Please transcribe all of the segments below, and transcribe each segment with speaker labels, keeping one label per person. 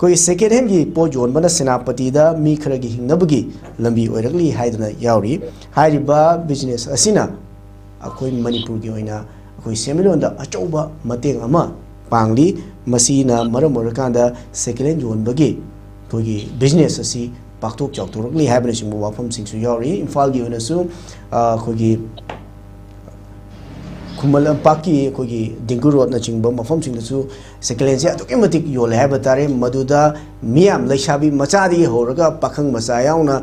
Speaker 1: कोई second hand की पो जोन बना सेनापति दा मी खरगी हिंगनबगी लंबी ओइरगली हाइदना यावरी हाइरिबा बिजनेस असिना अखोई मणिपुर की ओइना अखोई सेमिलोन दा अचौबा मतेंग अमा पांगली मसीना मरम ओरकांदा सेकेंड हैंड जोन बगी कोई बिजनेस असी पाक्तोक चाउतोरगली हाइबने सिंगु वाफम सिंगसु यावरी इम्फाल की ओइनासु कोई खुमल पाकी कोई डिंगु रोड ना चिंग मफम सिंगसु सेकेंड से अदुके मतिक योले है बतारे मधुदा मियाम लैसाबी मचादी होरगा पाखंग मचा याउना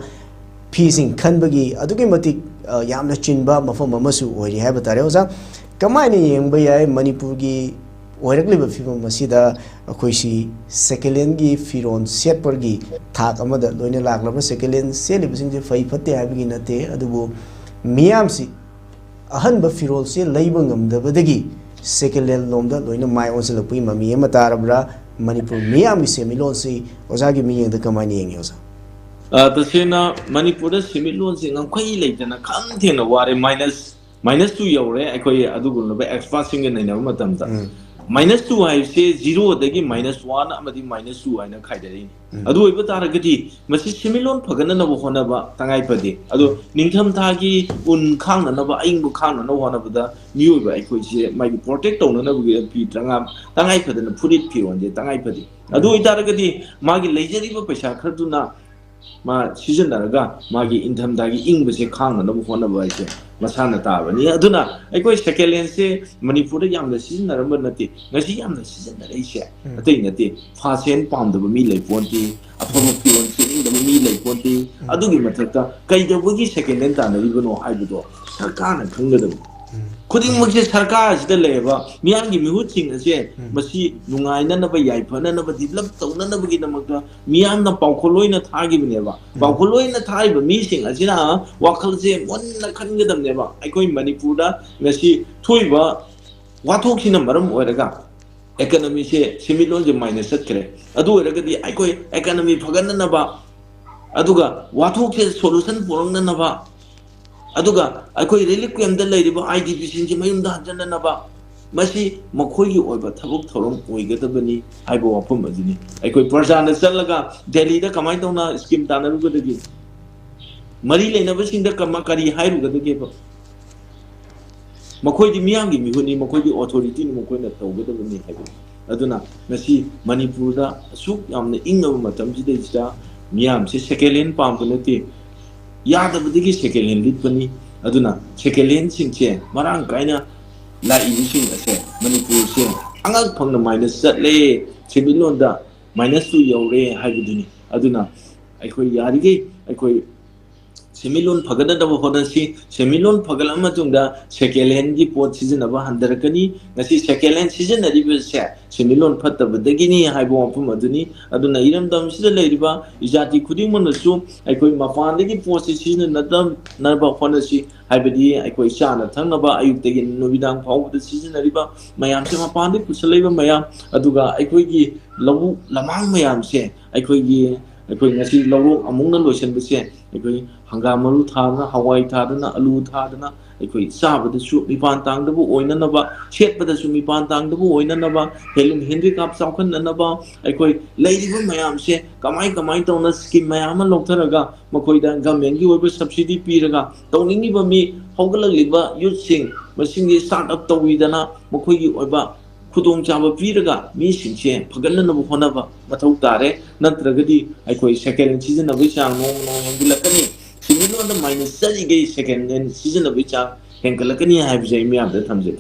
Speaker 1: फीसिंग खनबगी अदुके मतिक यामना चिनबा मफम अमसु ओइरि है बतारे ओजा कमाइने येंबा याय मणिपुर की ओइरगलिबा फिबम मसिदा अखोइसी सेकेंड की फिरोन सेट परगी थाक अमदा लोइने लागलबा सेकेंड सेलिबसिंग जे फै फते हाबिगी नते अदुबो मियामसी अहनब फिरोल से लैब ngमदबदगी सेकेंड लोमदा लोइना माय ओनसलपुई ममी एमा तारबरा मणिपुर मियामी सेमिलोन से ओजागी मियंग द कमानी येंगे ओजा
Speaker 2: तसेना मणिपुर सेमिलोन से ngखै लेतना खम थेना वारे -2 यौरे अखोय अदुगुनबा एक्सपासिंग नैना मतमदा -2 हाइसे 0 दगी -1 अमदी -2 हाइना खाइदरी अदु ओइबा तारगदी मसि सेमिलोन फगननब होनबा तंगाइ फदे अदु निंगथम थागी उन खांगनब आइंगबु खांगनब होनबदा नियोबा अखोयसे माइ प्रोटेक्ट तौननबगी पि तंगाइ फदन फुरित फिरोनजे तंगाइ फदे अदु ओइ तारगदी मागी लेजरिबा पैसा खरदुना मा सिजनरगा मागी इंथमदागी इंगबसे खांगनब होनबा आइसे मसाना ताबनी अदुना अखोय सेकेंड हैंड से मणिपुर यामदा सिजनरब नते ngasi yamna सिजनरै से अतै नते फासेन पामदब मी लेपोंती अफम फिरोन सिंगदब मी लेपोंती अदुगी मथकता कैदबगी सेकेंड हैंड तानरिबनो हाइबदो सरकारना खंगदब खुदिंमक्से सरकार सिदा लेबा मियांगी मिहुतसिंग असे मसी नुंगाइननब याइफननब डेवलप तौननबगी नमकता मियांना पाउखलोइना थागिबनेबा पाउखलोइना थाइबा मीसिंग असिना वाखलसे मोन्ना खनगदमनेबा अखोय मणिपुरदा ngasi थोइबा वाथोक्सिना मरम ओइरगा इकोनॉमी से सेमिलोन जे माइनस सत्करे अदु ओइरगदी अखोय इकोनॉमी फगननबा अदुगा वाथोक्से सोल्यूशन पुरंगनबा अदुगा अखोय रिलीफ कैम्प दा लेरिबा आईडीपी सिंजे मयुमदा हजननबा मसी मखोयगी ओइबा थबुक थौरम ओइगदबनी हाइबो वाफम अजिनी अखोय प्रजाना चलगा दिल्ली दा कमाय तौना स्कीम तानरुगदगी मरी लेनबसिंदा कमा करी हाइरुगदगेबा मखोयदी मियांगी मिहुनी मखोयदी अथॉरिटी नि मखोयना तौगदबनी हाइबो अदुना मसी मणिपुर दा असुक यामने इंगब मतम जिदैसिदा मियाम से सेकेंड हैंड पामबनते यादबदगी सेकेंड हैंड लिटबनी अदुना सेकेंड हैंड सिंचे मरांग काइना लाइबिसिंग असे मणिपुर से अंगक फंगना माइनस चले सेमिलोन दा -2 यौरे हाइबदुनी अदुना अखोय यारिगे अखोय सेमिलोन फगदब होनसी सेमिलोन फगलम मतुंगदा सेकेंड हैंड की पोट सिजनब हंदरकनी ngasi सेकेंड हैंड सिजनरिबसे सेमिलोन फतबदगिनी हाइबो वफम अदुनी अदुना इरमदम सिदा लेरिबा इजाति खुदिंग मनसु अखोय मपानदगी पोट सिजन नदम नरब होनसी हाइबदी अखोय चाना थंगबा अयुक्तगी नुबिदांग फावबद सिजनरिबा मयाम से मपानदगी कुसलैबा मयाम अदुगा अखोयगी लबु लमांग मयाम से अखोयगी अखोय ngasi लवो अमुंगना लोइसनबसे अखोय हंगाम मरु थादना हवाई थादना आलू थादना अखोय चाबदसु मिपान तांगदबु ओइननबा सेटबदसु मिपान तांगदबु ओइननबा हेलुम हेंड्रीक्राफ्ट चावखननबा अखोय लेरिबा मयाम से कमाई कमाई तौना स्कीम मयाम लोथरगा मखोयदा गवर्नमेंट की ओइबा सब्सिडी पीरगा तौनिंगिबा मी हौगललिबा यूथ सिंग मसिंगी स्टार्टअप तौविदना मखोयगी ओइबा खुदोंग चाबा पीरगा मी सिंचे फगलनब होनबा मथौ तारे नत्रगदी अखोय सेकेंड हैंड सिजनबई चांग नोंग नोंग हेंगलकनी सिमिलोन दा माइनस चलिगे सेकेंड हैंड सिजनबई चांग हेंगलकनी हाइबजे मियाम दा थमजे